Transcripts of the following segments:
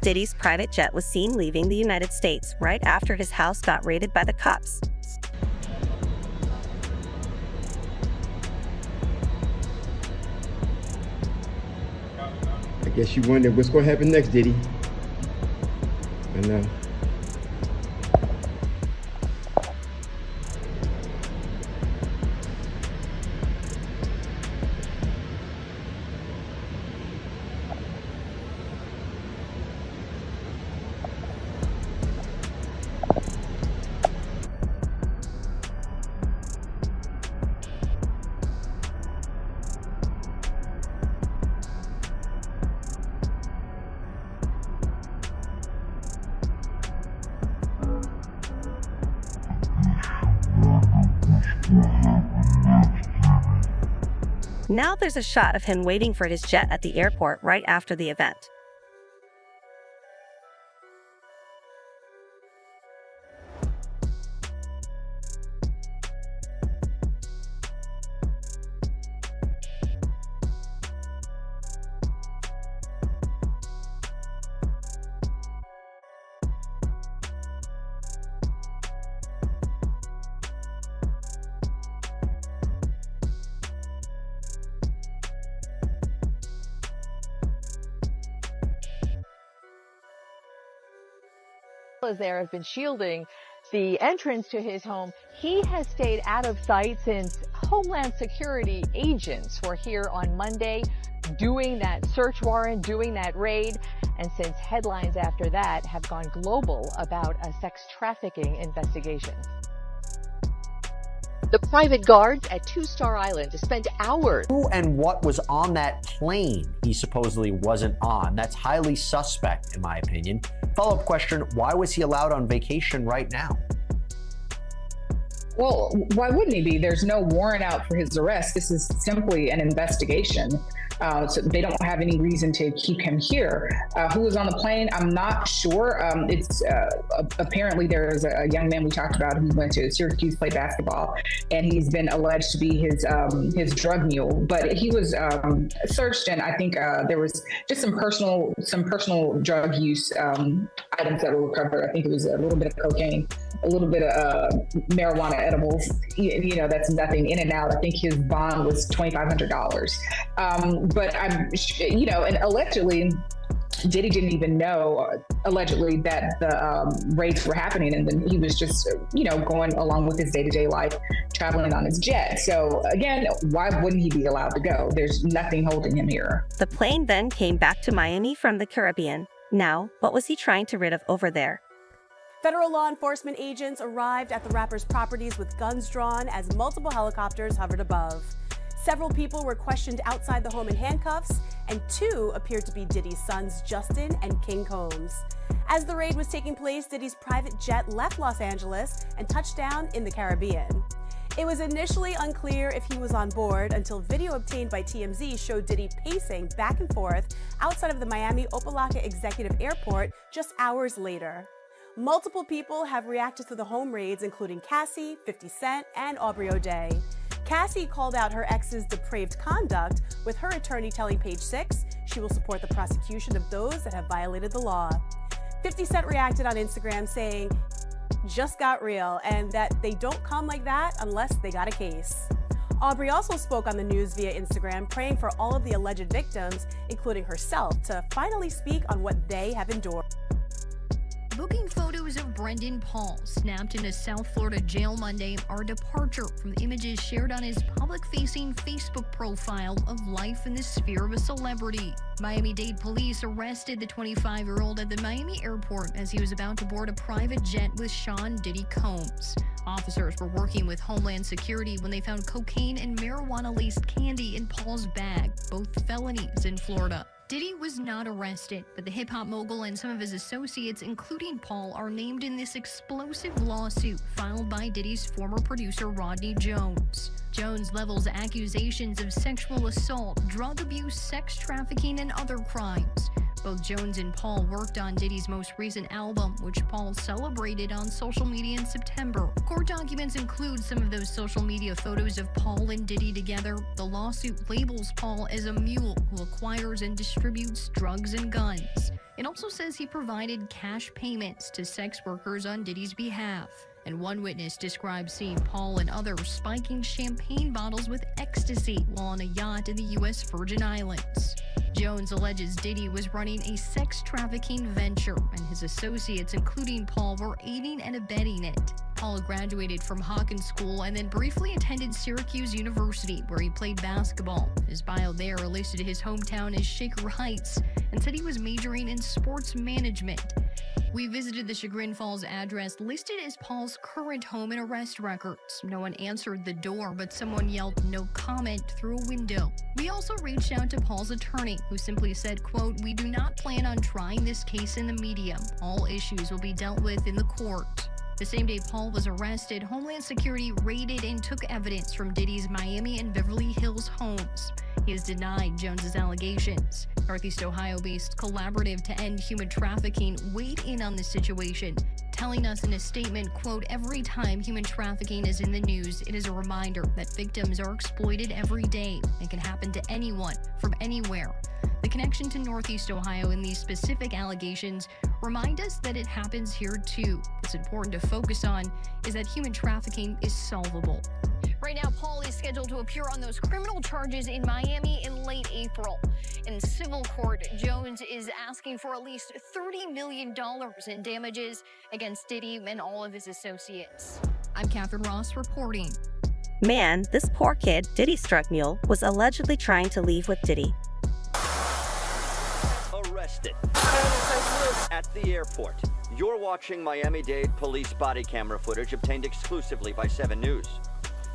Diddy's private jet was seen leaving the United States right after his house got raided by the cops. I guess you wonder what's going to happen next, Diddy. I know. Now there's a shot of him waiting for his jet at the airport right after the event. There have been shielding the entrance to his home. He has stayed out of sight since Homeland Security agents were here on Monday doing that search warrant, doing that raid, and since headlines after that have gone global about a sex trafficking investigation. The private guards at Two-Star Island spent hours. Who and what was on that plane he supposedly wasn't on? That's highly suspect, in my opinion. Follow-up question, why was he allowed on vacation right now? Well, why wouldn't he be? There's no warrant out for his arrest. This is simply an investigation. So they don't have any reason to keep him here. Who was on the plane? I'm not sure. It's apparently there's a young man we talked about who went to Syracuse, played basketball, and he's been alleged to be his drug mule. But he was searched, and I think there was just some personal drug use items that were recovered. I think it was a little bit of cocaine, a little bit of marijuana edibles. You know, that's nothing in and out. I think his bond was $2,500. But I'm, you know, and allegedly, Diddy didn't even know, allegedly, that the raids were happening. And then he was just, you know, going along with his day-to-day life, traveling on his jet. So again, why wouldn't he be allowed to go? There's nothing holding him here. The plane then came back to Miami from the Caribbean. Now, what was he trying to rid of over there? Federal law enforcement agents arrived at the rapper's properties with guns drawn as multiple helicopters hovered above. Several people were questioned outside the home in handcuffs, and 2 appeared to be Diddy's sons, Justin and King Combs. As the raid was taking place, Diddy's private jet left Los Angeles and touched down in the Caribbean. It was initially unclear if he was on board until video obtained by TMZ showed Diddy pacing back and forth outside of the Miami Opa-locka Executive Airport just hours later. Multiple people have reacted to the home raids, including Cassie, 50 Cent, and Aubrey O'Day. Cassie called out her ex's depraved conduct, with her attorney telling Page 6 she will support the prosecution of those that have violated the law. 50 Cent reacted on Instagram saying, "Just got real," and that they don't come like that unless they got a case. Aubrey also spoke on the news via Instagram, praying for all of the alleged victims, including herself, to finally speak on what they have endured. Booking photos of Brendan Paul snapped in a South Florida jail Monday are a departure from the images shared on his public-facing Facebook profile of life in the sphere of a celebrity. Miami-Dade police arrested the 25-year-old at the Miami airport as he was about to board a private jet with Sean Diddy Combs. Officers were working with Homeland Security when they found cocaine and marijuana-laced candy in Paul's bag, both felonies in Florida. Diddy was not arrested, but the hip-hop mogul and some of his associates, including Paul, are named in this explosive lawsuit filed by Diddy's former producer Rodney Jones. Jones levels accusations of sexual assault, drug abuse, sex trafficking, and other crimes. Both Jones and Paul worked on Diddy's most recent album, which Paul celebrated on social media in September. Court documents include some of those social media photos of Paul and Diddy together. The lawsuit labels Paul as a mule who acquires and distributes drugs and guns. It also says he provided cash payments to sex workers on Diddy's behalf. And one witness describes seeing Paul and others spiking champagne bottles with ecstasy while on a yacht in the U.S. Virgin Islands. Jones alleges Diddy was running a sex trafficking venture, and his associates, including Paul, were aiding and abetting it. Paul graduated from Hawkins School and then briefly attended Syracuse University, where he played basketball. His bio there listed his hometown as Shaker Heights and said he was majoring in sports management. We visited the Chagrin Falls address listed as Paul's current home and arrest records. No one answered the door, but someone yelled no comment through a window. We also reached out to Paul's attorney, who simply said, quote, "We do not plan on trying this case in the media. All issues will be dealt with in the court." The same day Paul was arrested, Homeland Security raided and took evidence from Diddy's Miami and Beverly Hills homes. He has denied Jones's allegations. Northeast Ohio-based Collaborative to End Human Trafficking weighed in on this situation, telling us in a statement, quote, "Every time human trafficking is in the news, it is a reminder that victims are exploited every day. It can happen to anyone, from anywhere. The connection to Northeast Ohio in these specific allegations remind us that it happens here too. What's important to focus on is that human trafficking is solvable." Right now, Paul is scheduled to appear on those criminal charges in Miami in late April. In civil court, Jones is asking for at least $30 million in damages against Diddy and all of his associates. I'm Catherine Ross reporting. Man, this poor kid, Diddy's drug mule, was allegedly trying to leave with Diddy. Arrested at the airport. You're watching Miami-Dade police body camera footage obtained exclusively by 7 News,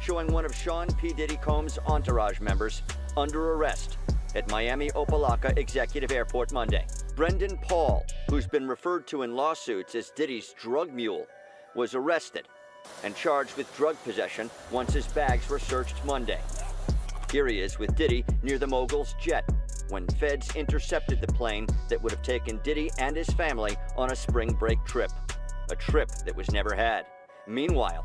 showing one of Sean P. Diddy Combs' entourage members under arrest at Miami Opelika Executive Airport Monday. Brendan Paul, who's been referred to in lawsuits as Diddy's drug mule, was arrested and charged with drug possession once his bags were searched Monday. Here he is with Diddy near the mogul's jet when feds intercepted the plane that would have taken Diddy and his family on a spring break trip, a trip that was never had. Meanwhile,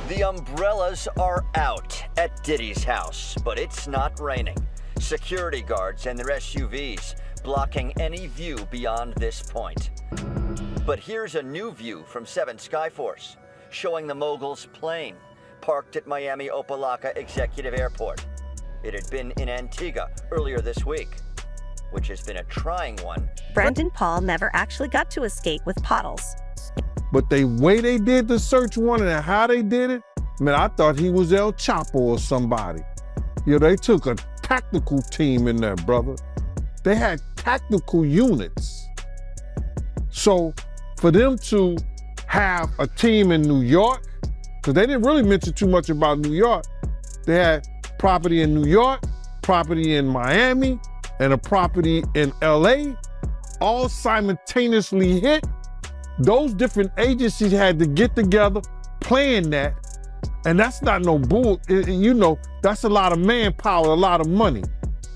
the umbrellas are out at Diddy's house, but it's not raining. Security guards and their SUVs blocking any view beyond this point. But here's a new view from 7 Skyforce, showing the mogul's plane parked at Miami Opelika Executive Airport. It had been in Antigua earlier this week, which has been a trying one. Brendan Paul never actually got to escape with Pottles. But the way they did the search warrant and how they did it, man, I thought he was El Chapo or somebody. You know, they took a tactical team in there, brother. They had tactical units. So for them to have a team in New York, because they didn't really mention too much about New York. They had property in New York, property in Miami, and a property in LA, all simultaneously hit. Those different agencies had to get together, plan that, and that's not no bull. You know, that's a lot of manpower, a lot of money.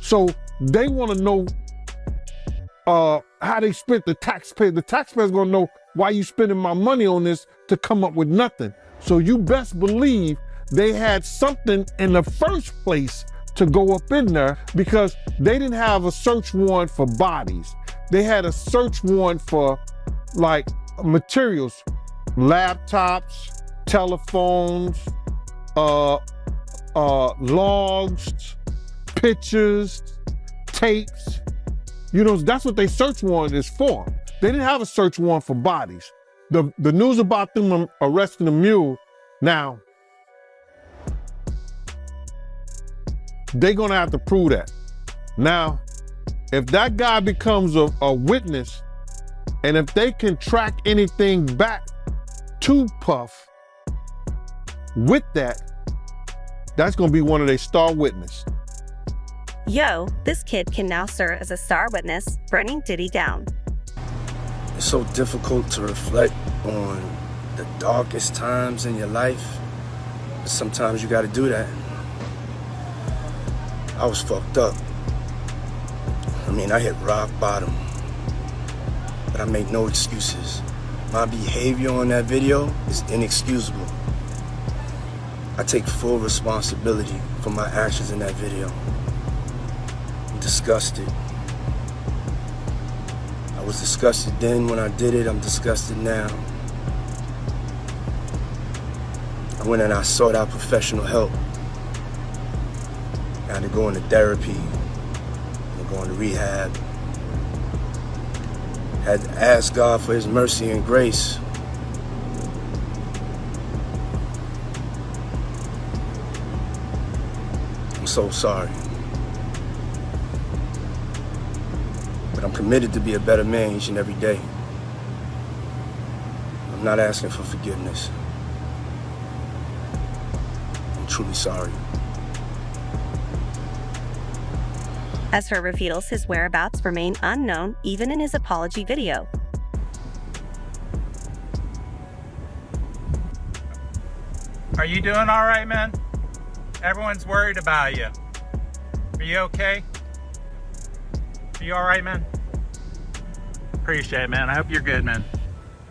So they want to know how they spent the taxpayer. The taxpayer's gonna know why you spending my money on this to come up with nothing. So you best believe they had something in the first place to go up in there, because they didn't have a search warrant for bodies. They had a search warrant for like materials, laptops, telephones, logs, pictures, tapes. You know, that's what they search warrant is for. They didn't have a search warrant for bodies. The news about them arresting the mule, now, they're gonna have to prove that. Now, if that guy becomes a witness, and if they can track anything back to Puff with that, that's gonna be one of their star witnesses. Yo, this kid can now serve as a star witness, burning Diddy down. It's so difficult to reflect on the darkest times in your life, but sometimes you gotta do that. I was fucked up. I mean, I hit rock bottom, but I make no excuses. My behavior on that video is inexcusable. I take full responsibility for my actions in that video. I'm disgusted. I was disgusted then when I did it, I'm disgusted now. I went and I sought out professional help. I had to go into therapy, and go into rehab. Had to ask God for his mercy and grace. I'm so sorry. But I'm committed to be a better man each and every day. I'm not asking for forgiveness. I'm truly sorry. Ezra reveals his whereabouts remain unknown even in his apology video. Are you doing all right, man? Everyone's worried about you. Are you okay? Are you all right, man? Appreciate it, man. I hope you're good, man.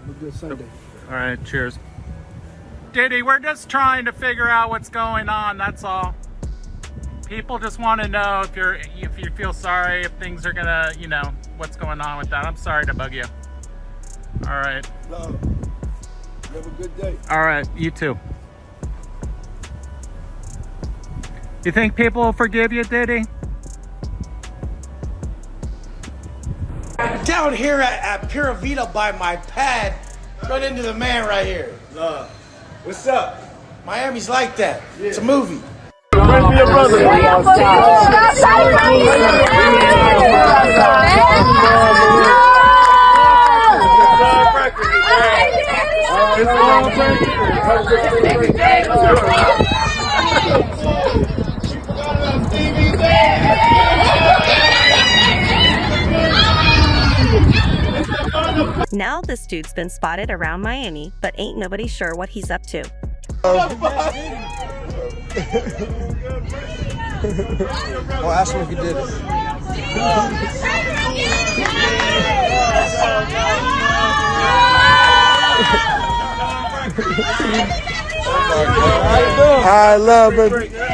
Have a good Sunday. All right, cheers. Diddy, we're just trying to figure out what's going on, that's all. People just want to know if you feel sorry, if things are gonna, you know, what's going on with that. I'm sorry to bug you. All right. Love. You have a good day. All right, you too. You think people will forgive you, Diddy? Down here at Pura Vida by my pad, right into the man right here. Love. What's up? Miami's like that. It's a movie. Friend be your brother. Now this dude's been spotted around Miami, but ain't nobody sure what he's up to. Oh, ask him if he did it. I love it.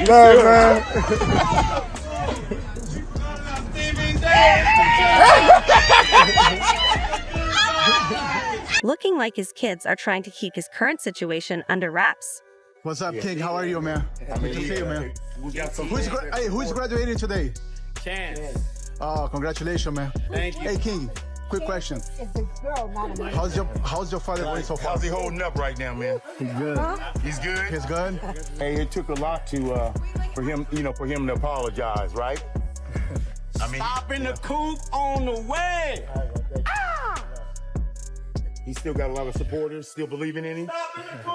Love, man. Looking like his kids are trying to keep his current situation under wraps. What's up, King? How are you, man? Good to see you, man. Who's graduating today? Chance. Oh, congratulations, man. Thank you. Hey, King, quick question. How's your father going so far? How's he holding up right now, man? He's good. He's good? He's good? Hey, it took a lot for him to apologize, right? I mean, Stopping the coupe on the way. he still got a lot of supporters, still believing in him.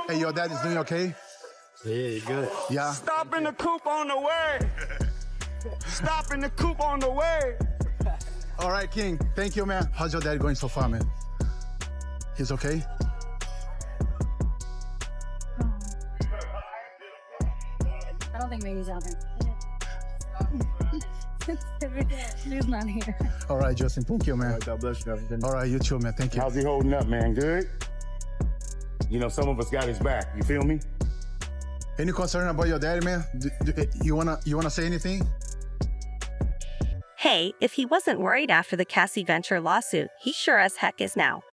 Hey, your dad is doing okay? Yeah, you good. Yeah. Stopping the coupe on the way. Stopping the coupe on the way. All right, King. Thank you, man. How's your dad going so far, man? He's okay? I don't think Maggie's out there. She's not here. All right, Justin. Thank you, man. God bless you. All right, you too, man. Thank you. How's he holding up, man? Good? You know, some of us got his back. You feel me? Any concern about your daddy, man? You wanna say anything? Hey, if he wasn't worried after the Cassie Venture lawsuit, he sure as heck is now.